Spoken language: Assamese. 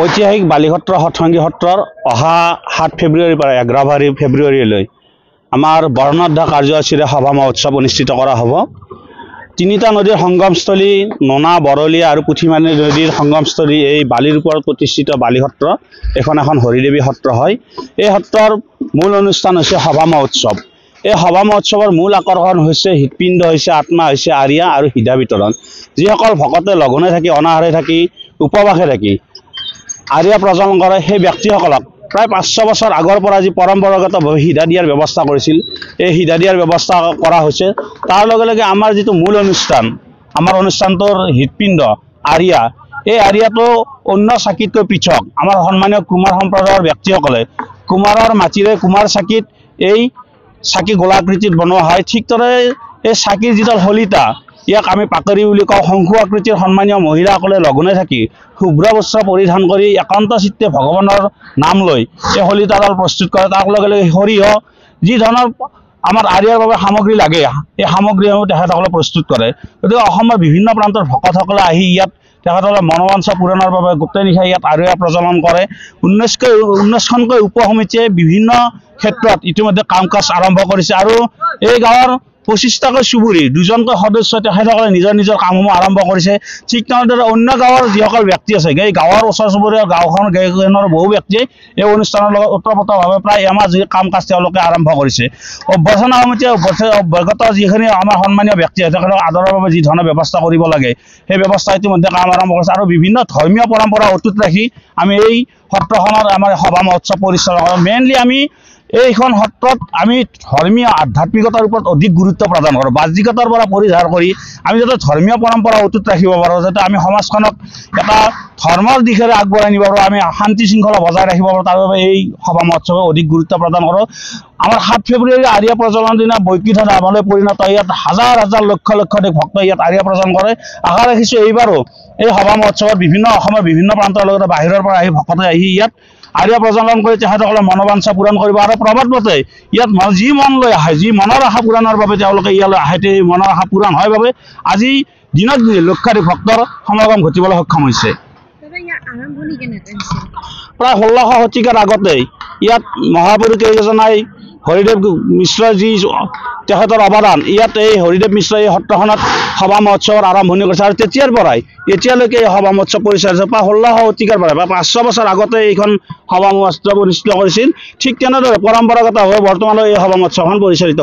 ঐতিহাসিক বালিসত্ৰ সৎসংগী সত্ৰৰ অহা 7 ফেব্ৰুৱাৰীৰ পৰা 11 ফেব্ৰুৱাৰীলৈ আমাৰ বৰ্ণাঢ্য কাৰ্যসূচীৰে সভা মহোৎসৱ অনুষ্ঠিত কৰা হ'ব। তিনিটা নদীৰ সংগমস্থলী ননা বৰলীয়া আৰু পুঠিমানী নদীৰ সংগমস্থলী এই বালিৰ ওপৰত প্ৰতিষ্ঠিত বালিসত্ৰ এখন হৰিদেৱী সত্ৰ হয়। এই সত্ৰৰ মূল অনুষ্ঠান হৈছে সভা মহোৎসৱ। এই সভা মহোৎসৱৰ মূল আকৰ্ষণ হৈছে হৃদপিণ্ড, হৈছে আত্মা, হৈছে আৰিয়া আৰু সিধা বিতৰণ। যিসকল ভকতে লঘোণে থাকি, অনাহাৰে থাকি, উপবাসে থাকি আৰিয়া প্ৰজ্বলন কৰে, সেই ব্যক্তিসকলক প্ৰায় 500 বছৰ আগৰ পৰা যি পৰম্পৰাগতভাৱে সিধা দিয়াৰ ব্যৱস্থা কৰিছিল, এই সিধা দিয়াৰ ব্যৱস্থা কৰা হৈছে। তাৰ লগে লগে আমাৰ যিটো মূল অনুষ্ঠান, আমাৰ অনুষ্ঠানটোৰ হৃদপিণ্ড আৰিয়া, এই আৰিয়াটো অন্য চাকিতকৈ পৃথক। আমাৰ সন্মানীয় কুমাৰ সম্প্ৰদায়ৰ ব্যক্তিসকলে কুমাৰৰ মাটিৰে কুমাৰ চাকিত এই চাকি গোলাকৃতিত বনোৱা হয়। ঠিক দৰে এই চাকিৰ যিডাল শলিতা, ইয়াক আমি পাকৰি বুলি কওঁ। শংকু আকৃতিৰ সন্মানীয় মহিলাসকলে লঘোণে থাকি শুভ্ৰ বস্ত্ৰ পৰিধান কৰি একান্ত চিত্তে ভগৱানৰ নাম লৈ এই শলিতাডাল প্ৰস্তুত কৰে। তাৰ লগে লগে সৰিয়হ, যি ধৰণৰ আমাৰ আৰিয়াৰ বাবে সামগ্ৰী লাগে, এই সামগ্ৰীসমূহ তেখেতসকলে প্ৰস্তুত কৰে। গতিকে অসমৰ বিভিন্ন প্ৰান্তৰ ভকতসকলে আহি ইয়াত তেখেতসকলে মনোবাঞ্ছা পূৰণৰ বাবে গোটেই নিশা ইয়াত আৰিয়া প্ৰজ্বলন কৰে। 19খনকৈ উপ সমিতিয়ে বিভিন্ন ক্ষেত্ৰত ইতিমধ্যে কাম কাজ আৰম্ভ কৰিছে আৰু এই গাঁৱৰ 25টাকৈ চুবুৰী 2জনকৈ সদস্য তেখেতসকলে নিজৰ নিজৰ কামসমূহ আৰম্ভ কৰিছে। ঠিক তেনেদৰে অন্য গাঁৱৰ যিসকল ব্যক্তি আছে, এই গাঁৱৰ ওচৰ চুবুৰীয়া গাঁওখনৰ বহু ব্যক্তিয়ে এই অনুষ্ঠানৰ লগত ওতঃপ্ৰোতভাৱে প্ৰায় এমাহ কাম কাজ তেওঁলোকে আৰম্ভ কৰিছে। অভ্যৰ্থনা সমিতিয়ে অভ্যাগত যিখিনি আমাৰ সন্মানীয় ব্যক্তি আছে, তেখেতক আদৰৰ বাবে যি ধৰণৰ ব্যৱস্থা কৰিব লাগে, সেই ব্যৱস্থা ইতিমধ্যে কাম আৰম্ভ কৰিছে। আৰু বিভিন্ন ধৰ্মীয় পৰম্পৰা অটুট ৰাখি আমি এই সত্ৰখনৰ আমাৰ সভা মহোৎসৱ পৰিচালনা কৰোঁ। মেইনলি আমি এইখন সত্ৰত আমি ধৰ্মীয় আধ্যাত্মিকতাৰ ওপৰত অধিক গুৰুত্ব প্ৰদান কৰোঁ। বাহ্যিকতাৰ পৰা পৰিহাৰ কৰি আমি যাতে ধৰ্মীয় পৰম্পৰা অটুট ৰাখিব পাৰোঁ, যাতে আমি সমাজখনক এটা ধৰ্মৰ দিশেৰে আগবঢ়াই নিব পাৰোঁ, আমি শান্তি শৃংখলা বজাই ৰাখিব পাৰোঁ, তাৰ বাবে এই সভা মহোৎসৱে অধিক গুৰুত্ব প্ৰদান কৰোঁ। আমাৰ 7 ফেব্ৰুৱাৰী আৰিয়া প্ৰজ্বলনৰ দিনা বৈকুণ্ঠ ধামলৈ পৰিণত ইয়াত হাজাৰ হাজাৰ লক্ষ লক্ষ ভক্তই ইয়াত আৰিয়া প্ৰজ্বলন কৰে। আশা ৰাখিছোঁ এইবাৰো এই সভা মহোৎসৱত অসমৰ বিভিন্ন প্ৰান্তৰ লগতে বাহিৰৰ পৰা আহি ভকতে আহি ইয়াত আৰিয়া প্ৰজ্বলন কৰি তেখেতসকলে মনোবাঞ্ছা পূৰণ কৰিব। আৰু প্ৰবাদমতে ইয়াত যি মন লৈ আহে, যি মনৰ আশা পূৰণৰ বাবে তেওঁলোকে ইয়ালৈ আহে, সেই মনৰ আশা পূৰণ হয় বাবে আজি দিনক দিনে লক্ষাধিক ভক্তৰ সমাগম ঘটিবলৈ সক্ষম হৈছে। প্ৰায় 1600 শতিকাৰ আগতে ইয়াত মহাপুৰুষ কেইজনাই হৰিদেৱ মিশ্ৰ যি তেখেতৰ অৱদান, ইয়াত এই হৰিদেৱ মিশ্ৰই এই সত্ৰখনত সভা মহোৎসৱৰ আৰম্ভণি কৰিছে আৰু তেতিয়াৰ পৰাই এতিয়ালৈকে এই সভা মহোৎসৱ পৰিচালিত হৈছে। প্ৰায় 1600 শতিকাৰ পৰা বা 500 বছৰ আগতে এইখন সভা মহোৎসৱ অনুষ্ঠিত কৰিছিল। ঠিক তেনেদৰে পৰম্পৰাগতভাৱে বৰ্তমানলৈ এই সভা মহোৎসৱখন পৰিচালিত